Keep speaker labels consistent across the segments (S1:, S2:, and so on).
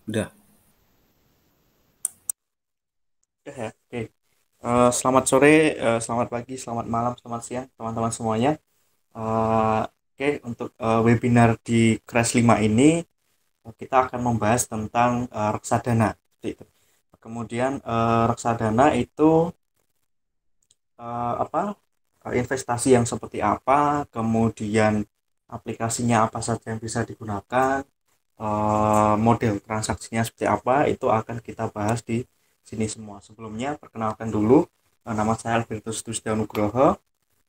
S1: Udah.
S2: Ya, oke. Selamat sore, selamat pagi, selamat malam, selamat siang, teman-teman semuanya. Oke, untuk webinar di Crash 5 ini, kita akan membahas tentang reksadana. Seperti itu. Kemudian reksadana itu apa? Investasi yang seperti apa, kemudian aplikasinya apa saja yang bisa digunakan, model transaksinya seperti apa, itu akan kita bahas di sini semua. Sebelumnya perkenalkan dulu, nama saya Albertus Dusda Nugroho.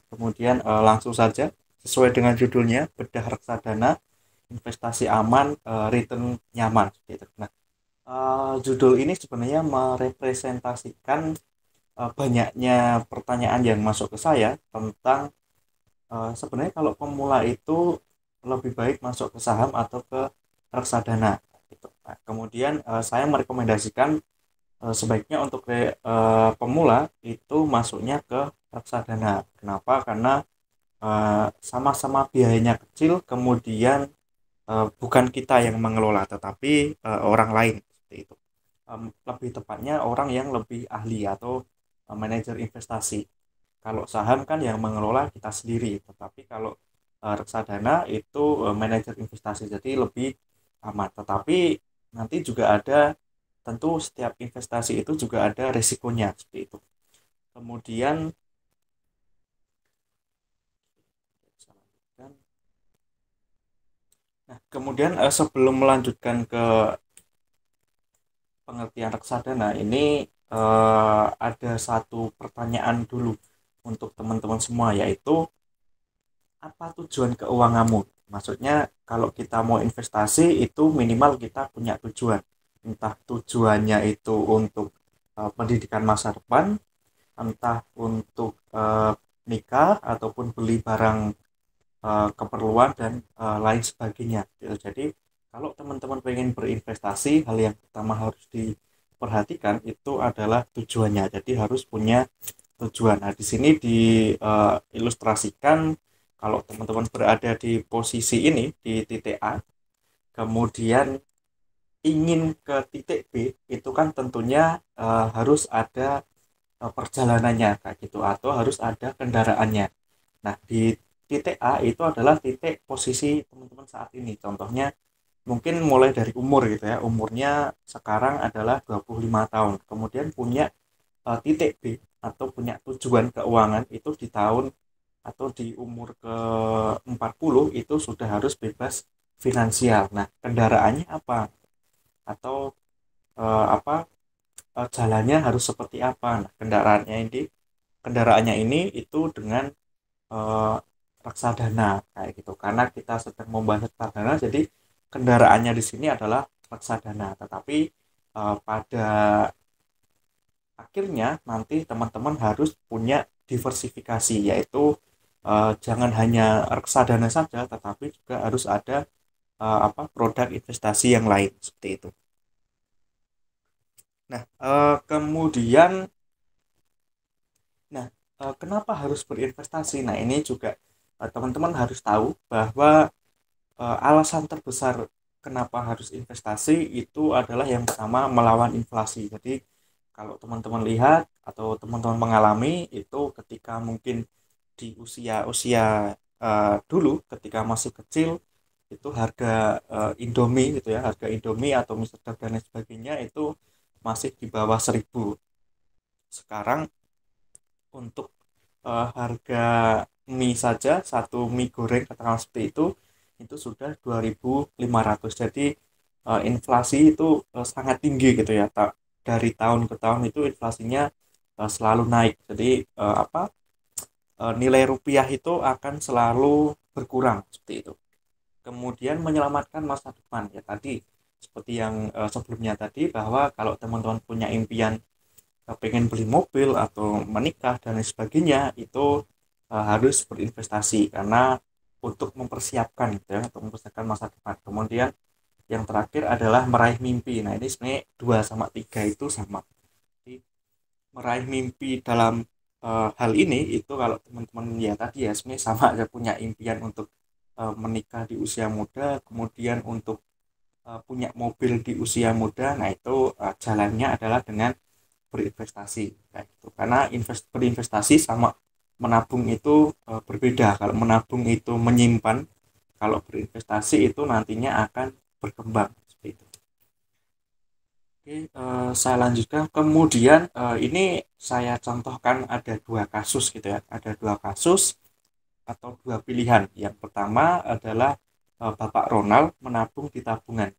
S2: Kemudian langsung saja sesuai dengan judulnya, bedah reksadana, investasi aman, return nyaman gitu. Nah, judul ini sebenarnya merepresentasikan banyaknya pertanyaan yang masuk ke saya tentang sebenarnya kalau pemula itu lebih baik masuk ke saham atau ke reksadana gitu. Nah, kemudian saya merekomendasikan sebaiknya untuk pemula itu masuknya ke reksadana. Kenapa? Karena sama-sama biayanya kecil, kemudian bukan kita yang mengelola, tetapi orang lain seperti itu. Lebih tepatnya orang yang lebih ahli atau manajer investasi. Kalau saham kan yang mengelola kita sendiri, tetapi kalau reksadana itu manajer investasi, jadi lebih aman. Tetapi nanti juga ada, tentu setiap investasi itu juga ada risikonya seperti itu. Kemudian kemudian sebelum melanjutkan ke pengertian reksadana ini, ada satu pertanyaan dulu untuk teman-teman semua, yaitu apa tujuan keuanganmu? Maksudnya kalau kita mau investasi itu minimal kita punya tujuan. Entah tujuannya itu untuk pendidikan masa depan, entah untuk nikah ataupun beli barang keperluan dan lain sebagainya. Gitu. Jadi kalau teman-teman pengen berinvestasi, hal yang pertama harus diperhatikan itu adalah tujuannya. Jadi harus punya tujuan. Nah, di sini diilustrasikan kalau teman-teman berada di posisi ini di titik A, kemudian ingin ke titik B, itu kan tentunya harus ada perjalanannya kayak gitu atau harus ada kendaraannya. Nah, di titik A itu adalah titik posisi teman-teman saat ini. Contohnya mungkin mulai dari umur gitu ya. Umurnya sekarang adalah 25 tahun. Kemudian punya titik B atau punya tujuan keuangan itu di tahun atau di umur ke 40 itu sudah harus bebas finansial. Nah, kendaraannya apa? Atau apa jalannya harus seperti apa? Nah, kendaraannya ini itu dengan eh, reksadana kayak gitu. Karena kita sedang membahas reksadana, jadi kendaraannya di sini adalah reksadana. Tetapi pada akhirnya nanti teman-teman harus punya diversifikasi, yaitu jangan hanya reksadana saja, tetapi juga harus ada apa produk investasi yang lain seperti itu. Nah, nah kenapa harus berinvestasi? Nah, ini juga teman-teman harus tahu bahwa alasan terbesar kenapa harus investasi itu adalah yang pertama melawan inflasi. Jadi kalau teman-teman lihat atau teman-teman mengalami itu ketika mungkin di usia-usia dulu ketika masih kecil itu harga Indomie gitu ya, harga Indomie atau mie sedap dan lain sebagainya itu masih di bawah 1.000. Sekarang untuk harga mie saja, satu mie goreng katakanlah seperti itu sudah 2.500. Jadi inflasi itu sangat tinggi gitu ya. Dari tahun ke tahun itu inflasinya selalu naik. Jadi apa nilai rupiah itu akan selalu berkurang seperti itu. Kemudian menyelamatkan masa depan ya tadi seperti yang sebelumnya tadi, bahwa kalau teman-teman punya impian pengen beli mobil atau menikah dan lain sebagainya itu harus berinvestasi karena untuk mempersiapkan gitu ya, untuk mempersiapkan masa depan. Kemudian yang terakhir adalah meraih mimpi. Nah, ini sebenarnya 2 sama 3 itu sama. Jadi meraih mimpi dalam hal ini itu kalau teman-teman ya tadi ya sebenarnya sama aja, punya impian untuk menikah di usia muda, kemudian untuk punya mobil di usia muda, nah itu jalannya adalah dengan berinvestasi kayak gitu. Karena berinvestasi sama menabung itu berbeda. Kalau menabung itu menyimpan, kalau berinvestasi itu nantinya akan berkembang seperti itu. Oke, saya lanjutkan. Kemudian ini saya contohkan ada dua kasus gitu ya. Ada dua kasus atau dua pilihan. Yang pertama adalah Bapak Ronald menabung di tabungan.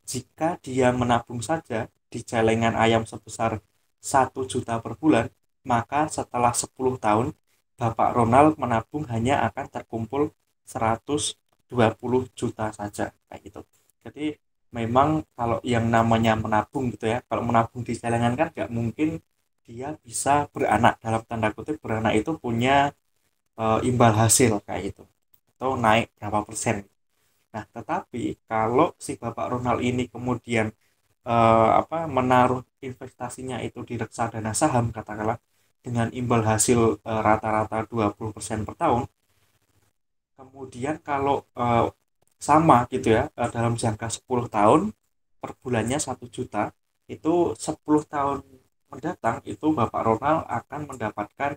S2: Jika dia menabung saja di celengan ayam sebesar 1 juta per bulan, maka setelah 10 tahun Bapak Ronald menabung hanya akan terkumpul 120 juta saja kayak gitu. Jadi memang kalau yang namanya menabung gitu ya, kalau menabung di celengan kan nggak mungkin dia bisa beranak, dalam tanda kutip beranak itu punya imbal hasil kayak gitu atau naik berapa persen. Nah, tetapi kalau si Bapak Ronald ini kemudian menaruh investasinya itu di reksadana saham katakanlah dengan imbal hasil rata-rata 20% per tahun, kemudian kalau sama gitu ya, dalam jangka 10 tahun per bulannya 1 juta, itu 10 tahun mendatang itu Bapak Ronald akan mendapatkan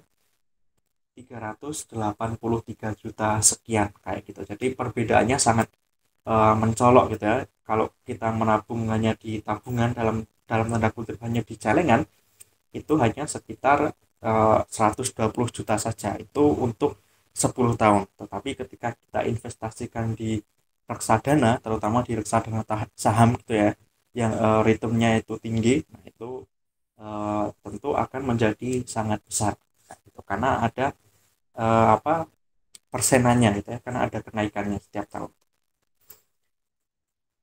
S2: 383 juta sekian kayak gitu. Jadi perbedaannya sangat mencolok gitu ya. Kalau kita menabung hanya di tabungan, dalam dalam tanda kutip hanya di celengan, itu hanya sekitar 120 juta saja. Itu untuk 10 tahun. Tetapi ketika kita investasikan di reksadana, terutama di reksadana saham gitu ya, yang returnnya itu tinggi, nah itu tentu akan menjadi sangat besar gitu. Karena ada apa persenannya gitu ya, karena ada kenaikannya setiap tahun.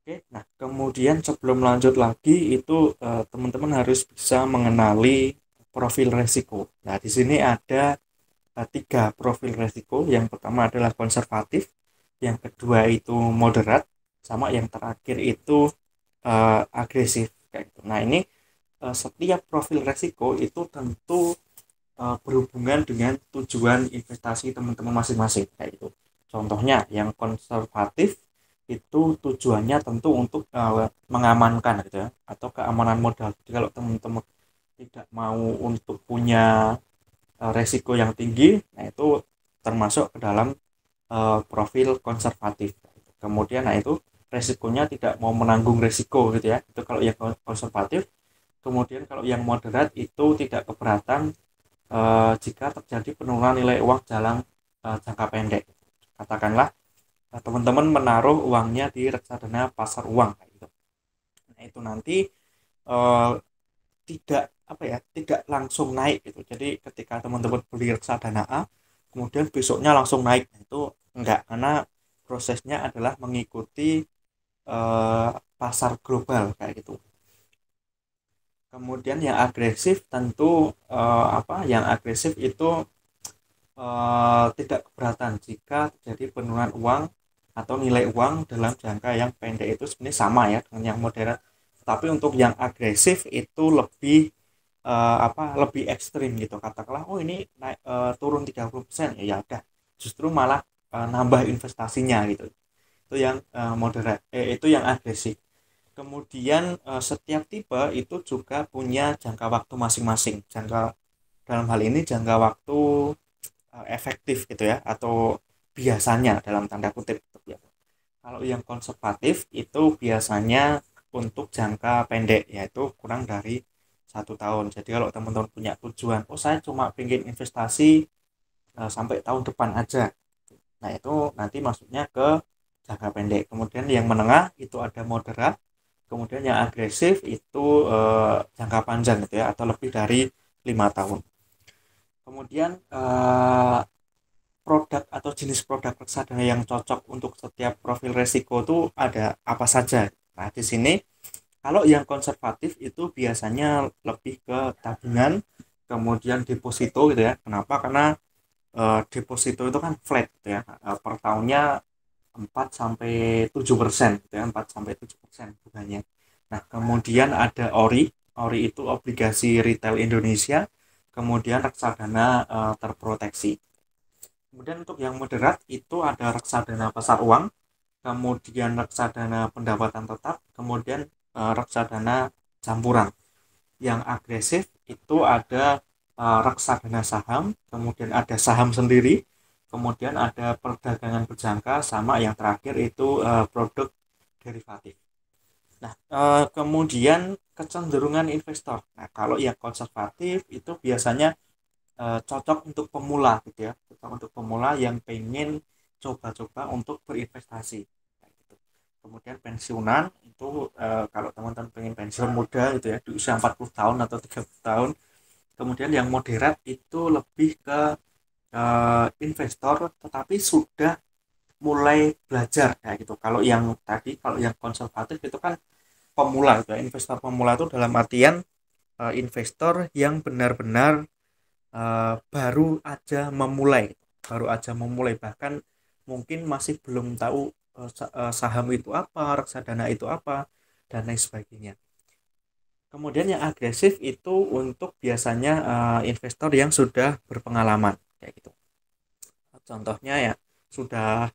S2: Oke, nah kemudian sebelum lanjut lagi itu teman-teman harus bisa mengenali profil resiko. Nah, di sini ada tiga profil resiko. Yang pertama adalah konservatif, yang kedua itu moderat, sama yang terakhir itu agresif. Kayak gitu. Nah, ini setiap profil resiko itu tentu berhubungan dengan tujuan investasi teman-teman masing-masing. Kayak gitu. Contohnya yang konservatif itu tujuannya tentu untuk mengamankan gitu ya, atau keamanan modal. Jadi kalau teman-teman tidak mau untuk punya resiko yang tinggi, nah itu termasuk ke dalam profil konservatif. Kemudian nah itu resikonya tidak mau menanggung resiko gitu ya, itu kalau yang konservatif. Kemudian kalau yang moderat itu tidak keberatan jika terjadi penurunan nilai uang dalam jangka pendek. Katakanlah teman-teman menaruh uangnya di reksadana pasar uang gitu. Nah itu nanti eh, tidak tidak langsung naik gitu. Jadi ketika teman-teman beli reksadana A kemudian besoknya langsung naik, nah, itu enggak, karena prosesnya adalah mengikuti eh, pasar global kayak gitu. Kemudian yang agresif tentu yang agresif itu tidak keberatan jika terjadi penurunan uang atau nilai uang dalam jangka yang pendek. Itu sebenarnya sama ya dengan yang modern, tapi untuk yang agresif itu lebih lebih ekstrim gitu. Katakanlah oh ini naik, turun 30%, ya udah justru malah nambah investasinya gitu. Itu yang moderat, itu yang agresif. Kemudian setiap tipe itu juga punya jangka waktu masing-masing. Dalam hal ini jangka waktu efektif gitu ya, atau biasanya dalam tanda kutip. Kalau yang konservatif itu biasanya untuk jangka pendek, yaitu kurang dari 1 tahun. Jadi kalau teman-teman punya tujuan, oh saya cuma pengen investasi sampai tahun depan aja, nah itu nanti masuknya ke jangka pendek. Kemudian yang menengah itu ada moderat, kemudian yang agresif itu jangka panjang gitu ya, atau lebih dari 5 tahun. Kemudian produk atau jenis produk reksadana yang cocok untuk setiap profil resiko itu ada apa saja. Nah, di sini kalau yang konservatif itu biasanya lebih ke tabungan, kemudian deposito gitu ya. Kenapa? Karena deposito itu kan flat gitu ya. Per tahunnya 4 sampai 7% gitu ya, 4 sampai 7% bunganya. Nah, kemudian ada ORI. ORI itu obligasi retail Indonesia, kemudian reksadana terproteksi. Kemudian untuk yang moderat itu ada reksadana pasar uang, kemudian reksadana pendapatan tetap, kemudian reksadana campuran. Yang agresif itu ada reksadana saham, kemudian ada saham sendiri, kemudian ada perdagangan berjangka, sama yang terakhir itu produk derivatif. Nah, kemudian kecenderungan investor. Nah, kalau yang konservatif itu biasanya cocok untuk pemula gitu ya, cocok untuk pemula yang pengen coba-coba untuk berinvestasi. Kayak gitu. Kemudian pensiunan itu kalau teman-teman pengen pensiun muda gitu ya di usia 40 tahun atau 30 tahun. Kemudian yang moderat itu lebih ke investor tetapi sudah mulai belajar kayak gitu. Kalau yang tadi, kalau yang konservatif itu kan pemula gitu ya. Investor pemula itu dalam artian investor yang benar-benar baru aja memulai, bahkan mungkin masih belum tahu saham itu apa, reksadana itu apa, dan lain sebagainya. Kemudian yang agresif itu untuk biasanya investor yang sudah berpengalaman kayak gitu. Contohnya ya sudah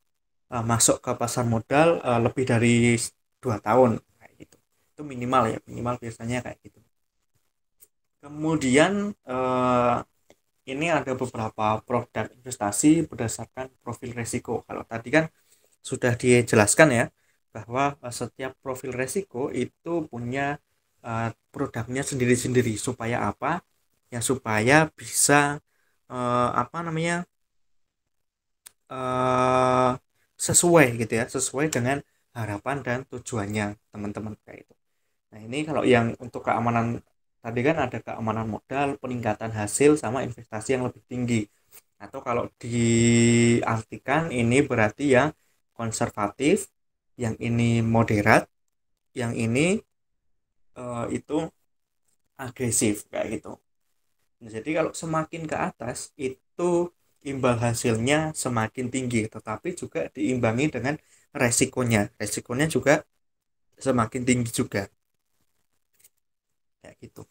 S2: masuk ke pasar modal lebih dari 2 tahun kayak gitu. Itu minimal ya, minimal biasanya kayak gitu. Kemudian ini ada beberapa produk investasi berdasarkan profil resiko. Kalau tadi kan sudah dijelaskan ya bahwa setiap profil resiko itu punya produknya sendiri-sendiri. Supaya apa? Ya supaya bisa apa namanya eh, sesuai gitu ya, sesuai dengan harapan dan tujuannya teman-teman kayak itu. Nah, ini kalau yang untuk keamanan tadi kan ada keamanan modal, peningkatan hasil sama investasi yang lebih tinggi. Atau kalau diartikan ini berarti yang konservatif, yang ini moderat, yang ini itu agresif kayak gitu. Nah, jadi kalau semakin ke atas itu imbal hasilnya semakin tinggi, tetapi juga diimbangi dengan resikonya. Resikonya juga semakin tinggi juga kayak gitu.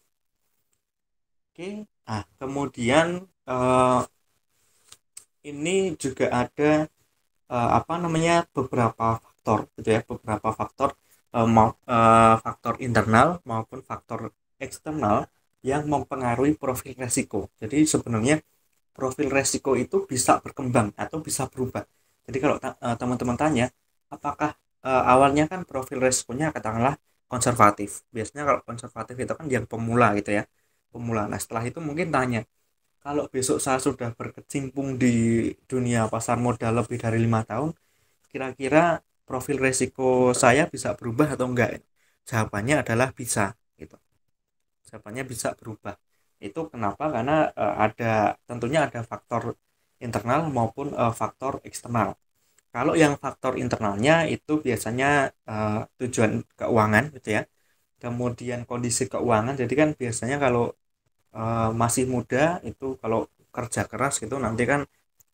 S2: Oke. Ah, kemudian eh, ini juga ada apa namanya beberapa faktor gitu ya, beberapa faktor faktor internal maupun faktor eksternal yang mempengaruhi profil resiko. Jadi sebenarnya profil resiko itu bisa berkembang atau bisa berubah. Jadi kalau teman-teman tanya apakah awalnya kan profil resikonya katakanlah konservatif. Biasanya kalau konservatif itu kan yang pemula gitu ya, pemula. Nah, setelah itu mungkin tanya, kalau besok saya sudah berkecimpung di dunia pasar modal lebih dari 5 tahun, kira-kira profil resiko saya bisa berubah atau enggak? Jawabannya adalah bisa, gitu. Jawabannya bisa berubah. Itu kenapa? Karena ada tentunya ada faktor internal maupun faktor eksternal. Kalau yang faktor internalnya itu biasanya tujuan keuangan, gitu ya. Kemudian kondisi keuangan. Jadi kan biasanya kalau masih muda itu kalau kerja keras gitu nanti kan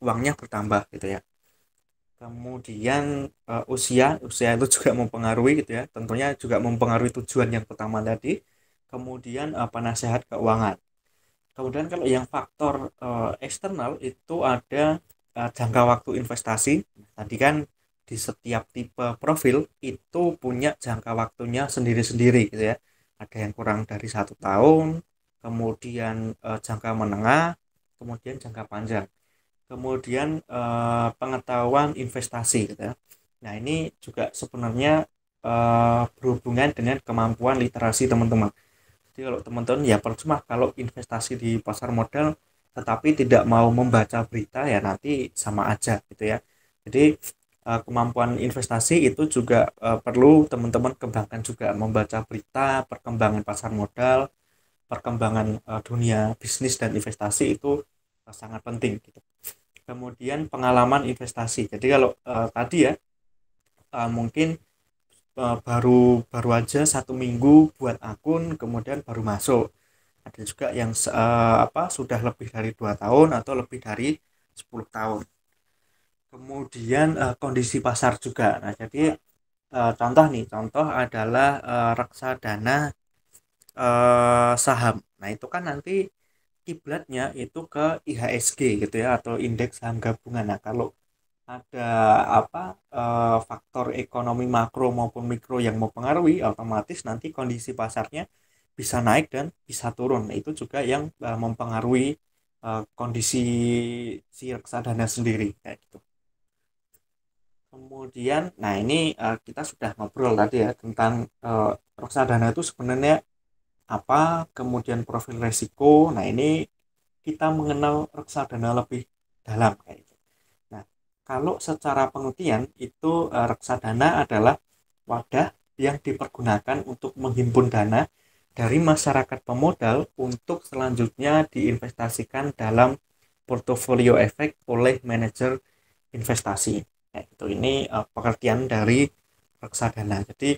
S2: uangnya bertambah gitu ya. Kemudian usia itu juga mempengaruhi gitu ya, tentunya juga mempengaruhi tujuan yang pertama tadi. Kemudian penasehat keuangan. Kemudian kalau yang faktor eksternal itu ada jangka waktu investasi. Tadi kan di setiap tipe profil itu punya jangka waktunya sendiri-sendiri gitu ya. Ada yang kurang dari 1 tahun, kemudian jangka menengah, kemudian jangka panjang, kemudian pengetahuan investasi gitu ya. Nah, ini juga sebenarnya berhubungan dengan kemampuan literasi teman-teman. Jadi kalau teman-teman ya percuma kalau investasi di pasar modal tetapi tidak mau membaca berita, ya nanti sama aja gitu ya. Jadi kemampuan investasi itu juga perlu teman-teman kembangkan juga, membaca berita perkembangan pasar modal, perkembangan dunia bisnis dan investasi itu sangat penting gitu. Kemudian pengalaman investasi. Jadi kalau tadi ya mungkin baru baru aja 1 minggu buat akun kemudian baru masuk. Ada juga yang apa sudah lebih dari 2 tahun atau lebih dari 10 tahun. Kemudian kondisi pasar juga. Nah, jadi contoh nih, contoh adalah reksadana saham. Nah, itu kan nanti kiblatnya itu ke IHSG gitu ya, atau indeks saham gabungan. Nah, kalau ada faktor ekonomi makro maupun mikro yang mempengaruhi, otomatis nanti kondisi pasarnya bisa naik dan bisa turun. Nah, itu juga yang mempengaruhi kondisi si reksadana sendiri kayak gitu. Kemudian, nah ini kita sudah ngobrol tadi ya tentang reksadana itu sebenarnya apa, kemudian profil resiko. Nah, ini kita mengenal reksadana lebih dalam kayak gitu. Nah, kalau secara pengertian itu reksadana adalah wadah yang dipergunakan untuk menghimpun dana dari masyarakat pemodal untuk selanjutnya diinvestasikan dalam portofolio efek oleh manajer investasi. Ya, itu ini pengertian dari reksadana. Jadi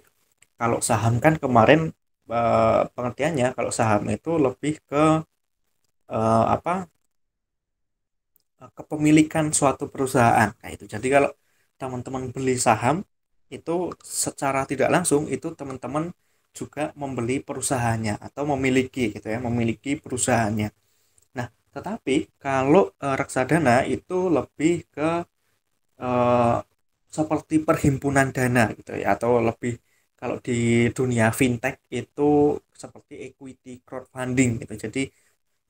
S2: kalau saham kan kemarin pengertiannya, kalau saham itu lebih ke apa, kepemilikan suatu perusahaan. Nah, itu. Jadi kalau teman-teman beli saham itu secara tidak langsung itu teman-teman juga membeli perusahaannya atau memiliki gitu ya, memiliki perusahaannya. Nah, tetapi kalau reksadana itu lebih ke eh, seperti perhimpunan dana gitu ya, atau lebih kalau di dunia fintech itu seperti equity crowdfunding gitu. Jadi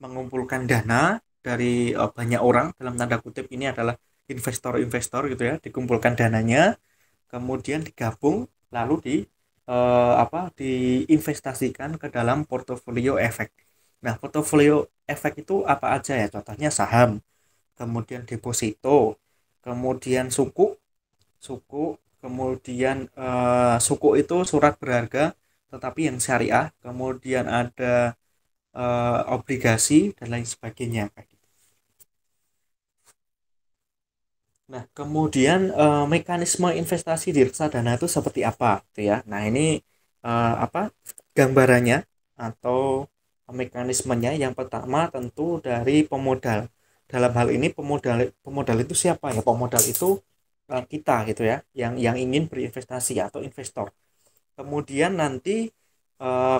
S2: mengumpulkan dana dari banyak orang, dalam tanda kutip ini adalah investor-investor gitu ya, dikumpulkan dananya, kemudian digabung, lalu diinvestasikan ke dalam portofolio efek. Nah, portofolio efek itu apa aja ya? Contohnya saham, kemudian deposito, kemudian suku, suku, kemudian suku itu surat berharga tetapi yang syariah, kemudian ada obligasi dan lain sebagainya. Nah, kemudian mekanisme investasi di reksadana itu seperti apa, gitu ya. Nah, ini apa gambarannya atau mekanismenya? Yang pertama tentu dari pemodal. Dalam hal ini pemodal pemodal itu siapa ya? Pemodal itu kita gitu ya, yang ingin berinvestasi atau investor. Kemudian nanti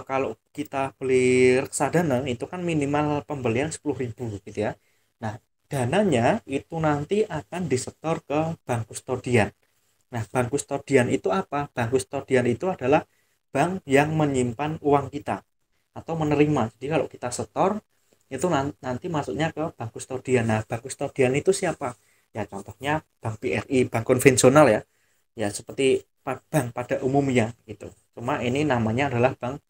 S2: kalau kita beli reksadana itu kan minimal pembelian 10.000 gitu ya. Nah, dananya itu nanti akan disetor ke bank kustodian. Nah, bank kustodian itu apa? Bank kustodian itu adalah bank yang menyimpan uang kita atau menerima. Jadi kalau kita setor itu nanti masuknya ke bank kustodian. Nah, bank kustodian itu siapa? Ya contohnya bank BRI, bank konvensional ya. Ya seperti bank pada umumnya gitu. Cuma ini namanya adalah bank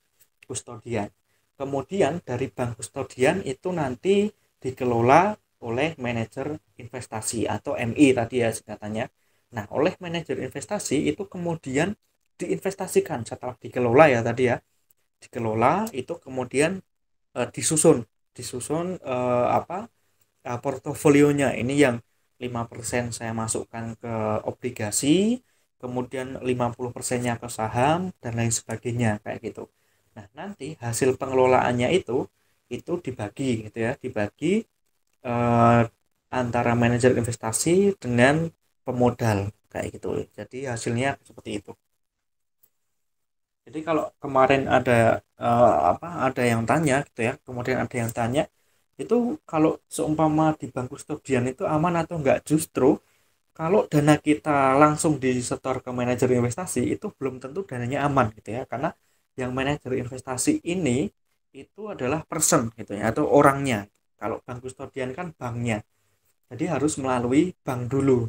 S2: kustodian. Kemudian dari bank kustodian itu nanti dikelola oleh manajer investasi atau MI tadi ya singkatannya. Nah, oleh manajer investasi itu kemudian diinvestasikan setelah dikelola ya tadi ya. Dikelola itu kemudian disusun disusun portofolionya ini yang 5% saya masukkan ke obligasi, kemudian 50%-nya ke saham dan lain sebagainya kayak gitu. Nah, nanti hasil pengelolaannya itu dibagi gitu ya, dibagi eh, antara manajer investasi dengan pemodal kayak gitu. Jadi hasilnya seperti itu. Jadi kalau kemarin ada yang tanya gitu ya, kemudian ada yang tanya itu kalau seumpama di bank kustodian itu aman atau enggak? Justru kalau dana kita langsung disetor ke manajer investasi itu belum tentu dananya aman gitu ya, karena yang manajer investasi ini itu adalah person gitu ya, atau orangnya. Kalau bank kustodian kan banknya, jadi harus melalui bank dulu,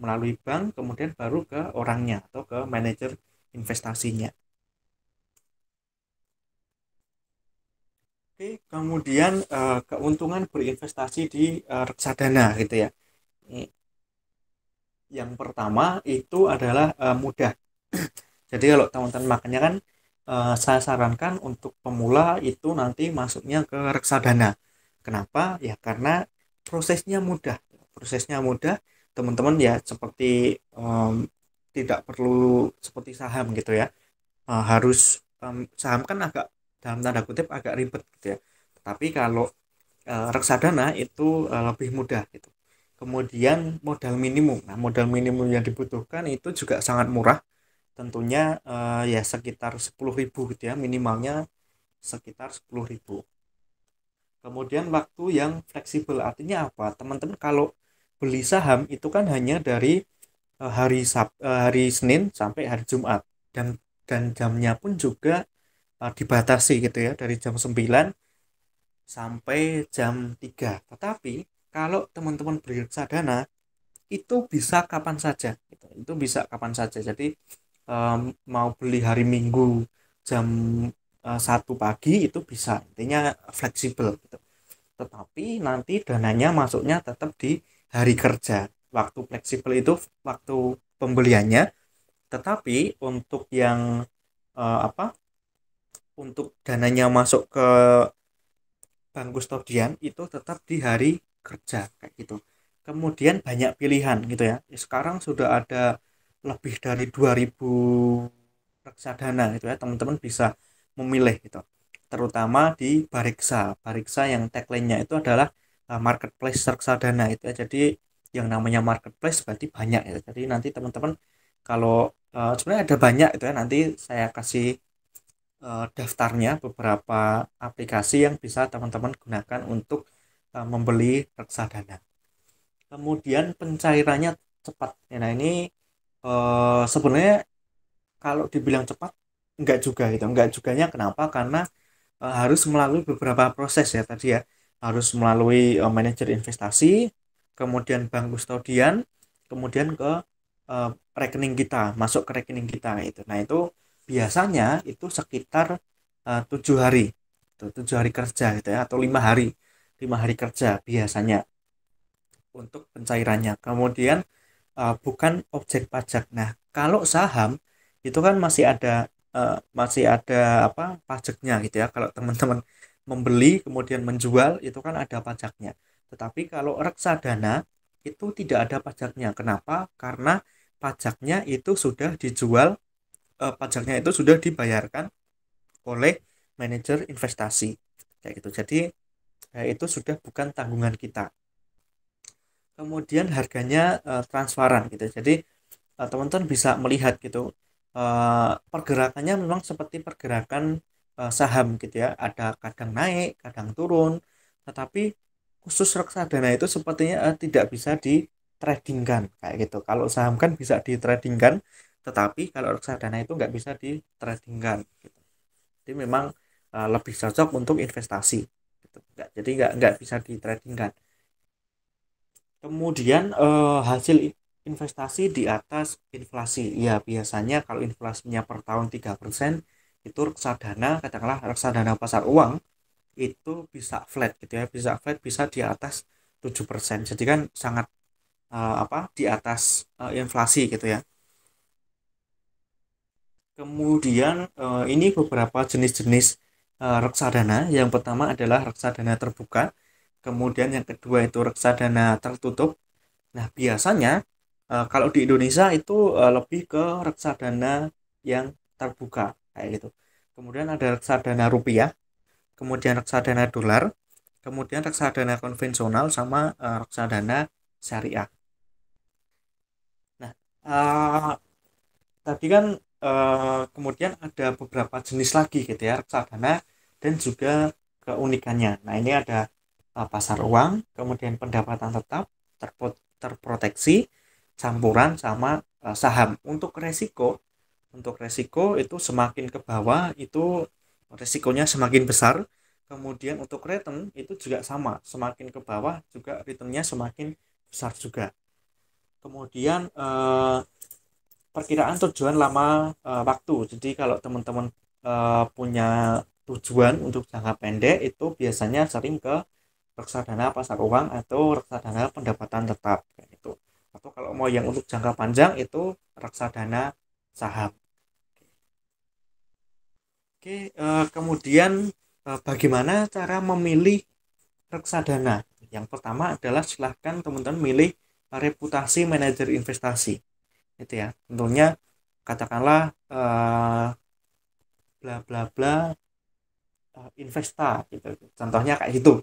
S2: melalui bank kemudian baru ke orangnya atau ke manajer investasinya. Oke, kemudian keuntungan berinvestasi di reksadana gitu ya. Yang pertama itu adalah mudah. Jadi kalau teman-teman makanya kan saya sarankan untuk pemula itu nanti masuknya ke reksadana. Kenapa? Ya karena prosesnya mudah. Prosesnya mudah, teman-teman ya seperti tidak perlu seperti saham gitu ya. Harus saham kan agak dalam tanda kutip agak ribet gitu ya. Tapi kalau reksadana itu lebih mudah gitu. Kemudian modal minimum. Nah, modal minimum yang dibutuhkan itu juga sangat murah. Tentunya ya sekitar 10.000 gitu ya, minimalnya sekitar 10.000. Kemudian waktu yang fleksibel artinya apa? Teman-teman kalau beli saham itu kan hanya dari hari Senin sampai hari Jumat, dan jamnya pun juga dibatasi gitu ya, dari jam 9 sampai jam 3. Tetapi kalau teman-teman beli reksadana itu bisa kapan saja gitu. Itu bisa kapan saja. Jadi mau beli hari Minggu jam 1 pagi itu bisa, intinya fleksibel gitu. Tetapi nanti dananya masuknya tetap di hari kerja. Waktu fleksibel itu waktu pembeliannya, tetapi untuk yang apa, untuk dananya masuk ke bank kustodian itu tetap di hari kerja kayak gitu. Kemudian banyak pilihan gitu ya. Sekarang sudah ada lebih dari 2000 reksadana gitu ya. Teman-teman bisa memilih gitu. Terutama di Bareksa. Bareksa yang tagline-nya itu adalah marketplace reksadana itu ya. Jadi yang namanya marketplace berarti banyak ya. Jadi nanti teman-teman kalau sebenarnya ada banyak itu ya, nanti saya kasih daftarnya beberapa aplikasi yang bisa teman-teman gunakan untuk membeli reksadana. Kemudian pencairannya cepat. Nah ini sebenarnya kalau dibilang cepat enggak juga gitu. Enggak juganya kenapa? Karena harus melalui beberapa proses ya tadi ya. Harus melalui manajer investasi, kemudian bank kustodian, kemudian ke rekening kita, masuk ke rekening kita itu. Nah, itu biasanya itu sekitar 7 hari. 7 hari kerja gitu ya, atau 5 hari. 5 hari kerja biasanya untuk pencairannya. Kemudian bukan objek pajak. Nah, kalau saham itu kan masih ada apa, pajaknya gitu ya. Kalau teman-teman membeli kemudian menjual itu kan ada pajaknya. Tetapi kalau reksadana itu tidak ada pajaknya. Kenapa? Karena pajaknya itu sudah dijual, pajaknya itu sudah dibayarkan oleh manajer investasi kayak gitu. Jadi itu sudah bukan tanggungan kita. Kemudian harganya transparan gitu. Jadi teman-teman bisa melihat gitu, pergerakannya memang seperti pergerakan saham gitu ya, ada kadang naik kadang turun, tetapi khusus reksadana itu sepertinya tidak bisa di tradingkan kayak gitu. Kalau saham kan bisa di tradingkan, tetapi kalau reksadana itu nggak bisa di tradingkan gitu. Jadi memang lebih cocok untuk investasi gitu. Jadi nggak bisa di tradingkan. Kemudian hasil investasi di atas inflasi. Ya, biasanya kalau inflasinya per tahun 3%, itu reksadana, katakanlah reksadana pasar uang, itu bisa flat gitu ya, bisa flat, bisa di atas 7%. Jadi kan sangat apa, di atas inflasi gitu ya. Kemudian ini beberapa jenis-jenis reksadana. Yang pertama adalah reksadana terbuka. Kemudian yang kedua itu reksadana tertutup. Nah, biasanya kalau di Indonesia itu lebih ke reksadana yang terbuka kayak gitu. Kemudian ada reksadana rupiah, kemudian reksadana dolar, kemudian reksadana konvensional, sama reksadana syariah. Nah, tadi kan kemudian ada beberapa jenis lagi gitu ya reksadana, dan juga keunikannya. Nah, ini ada pasar uang, kemudian pendapatan tetap, terproteksi, campuran, sama saham. Untuk resiko itu semakin ke bawah itu resikonya semakin besar. Kemudian untuk return itu juga sama, semakin ke bawah juga returnnya semakin besar juga. Kemudian perkiraan tujuan lama waktu. Jadi kalau teman-teman punya tujuan untuk jangka pendek itu biasanya sering ke reksadana pasar uang atau reksadana pendapatan tetap kayak gitu. Atau kalau mau yang untuk jangka panjang itu reksadana saham. Oke, kemudian bagaimana cara memilih reksadana? Yang pertama adalah silahkan teman-teman milih reputasi manajer investasi. Itu ya. Tentunya katakanlah bla bla bla Investa gitu. Contohnya kayak gitu.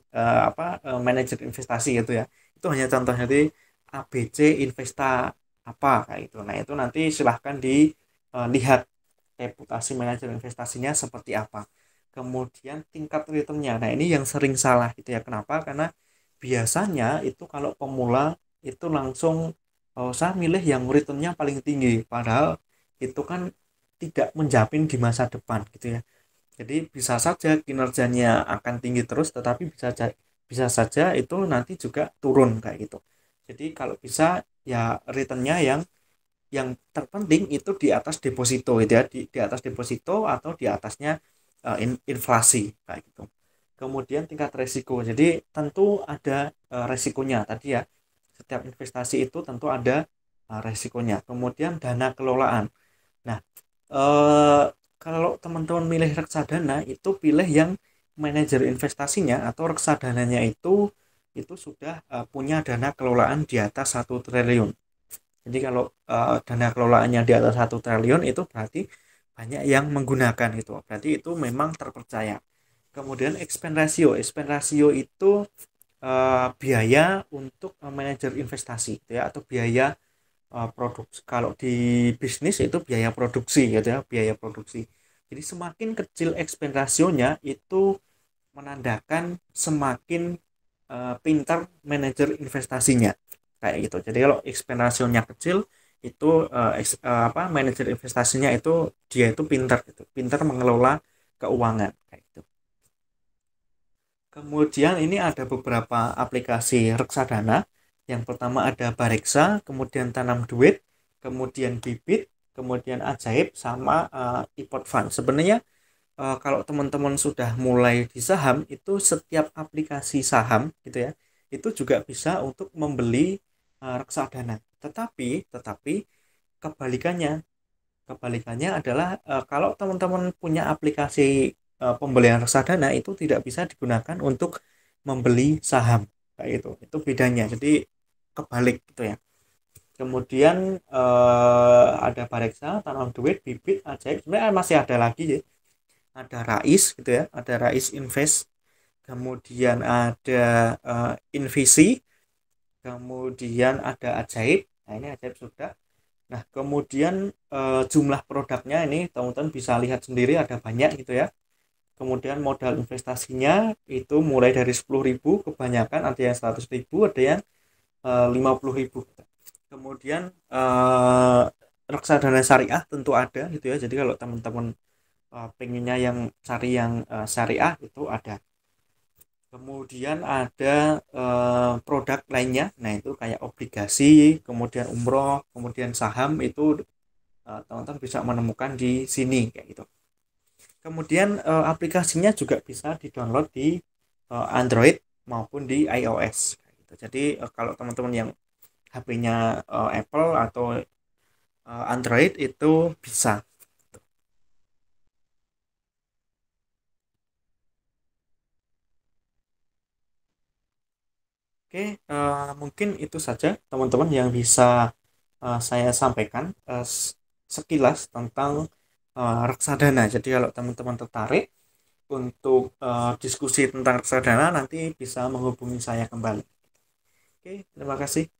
S2: Manajer investasi gitu ya. Itu hanya contohnya di ABC Investa apa kayak itu. Nah, itu nanti silahkan dilihat reputasi manajer investasinya seperti apa. Kemudian tingkat returnnya. Nah, ini yang sering salah gitu ya. Kenapa? Karena biasanya itu kalau pemula itu langsung saya milih yang returnnya paling tinggi, padahal itu kan tidak menjamin di masa depan gitu ya. Jadi bisa saja kinerjanya akan tinggi terus, tetapi bisa saja itu nanti juga turun kayak gitu. Jadi kalau bisa ya returnnya yang terpenting itu di atas deposito gitu ya, di atas deposito atau di atasnya inflasi kayak gitu. Kemudian tingkat resiko. Jadi tentu ada resikonya tadi ya. Setiap investasi itu tentu ada resikonya. Kemudian dana kelolaan. Nah, eh, kalau teman-teman milih reksadana itu pilih yang manajer investasinya atau reksadananya itu sudah punya dana kelolaan di atas 1 triliun. Jadi kalau dana kelolaannya di atas 1 triliun itu berarti banyak yang menggunakan itu. Berarti itu memang terpercaya. Kemudian expense ratio itu biaya untuk manajer investasi gitu ya, atau biaya produksi. Kalau di bisnis itu biaya produksi gitu ya, biaya produksi. Jadi semakin kecil expense rasionya itu menandakan semakin pintar manajer investasinya kayak gitu. Jadi kalau expense rasionya kecil itu manajer investasinya itu dia itu pintar gitu, pintar mengelola keuangan kayak gitu. Kemudian ini ada beberapa aplikasi reksadana. Yang pertama ada Bareksa, kemudian Tanam Duit, kemudian Bibit, kemudian Ajaib, sama iPod Fund. Sebenarnya kalau teman-teman sudah mulai di saham, itu setiap aplikasi saham gitu ya, itu juga bisa untuk membeli reksadana. Tetapi kebalikannya, kebalikannya adalah kalau teman-teman punya aplikasi pembelian reksadana itu tidak bisa digunakan untuk membeli saham kayak gitu. Itu bedanya. Jadi kebalik gitu ya. Kemudian ada Bareksa, Tanam Duit, Bibit, Ajaib. Sebenarnya masih ada lagi ya. Ada Rais gitu ya, ada Rais Invest. Kemudian ada Invisi, kemudian ada Ajaib. Nah, ini Ajaib sudah. Nah, kemudian jumlah produknya ini teman-teman bisa lihat sendiri ada banyak gitu ya. Kemudian modal investasinya itu mulai dari 10.000, kebanyakan ada yang 100.000, ada yang 50.000. Kemudian reksadana syariah tentu ada gitu ya. Jadi kalau teman-teman pengennya yang cari yang syariah itu ada. Kemudian ada produk lainnya, nah itu kayak obligasi, kemudian umroh, kemudian saham itu teman-teman bisa menemukan di sini kayak gitu. Kemudian aplikasinya juga bisa di-download di Android maupun di iOS kayak gitu. Jadi kalau teman-teman yang HP-nya Apple atau Android itu bisa. Oke, mungkin itu saja teman-teman yang bisa saya sampaikan sekilas tentang reksadana. Jadi kalau teman-teman tertarik untuk diskusi tentang reksadana nanti bisa menghubungi saya kembali. Oke, terima kasih.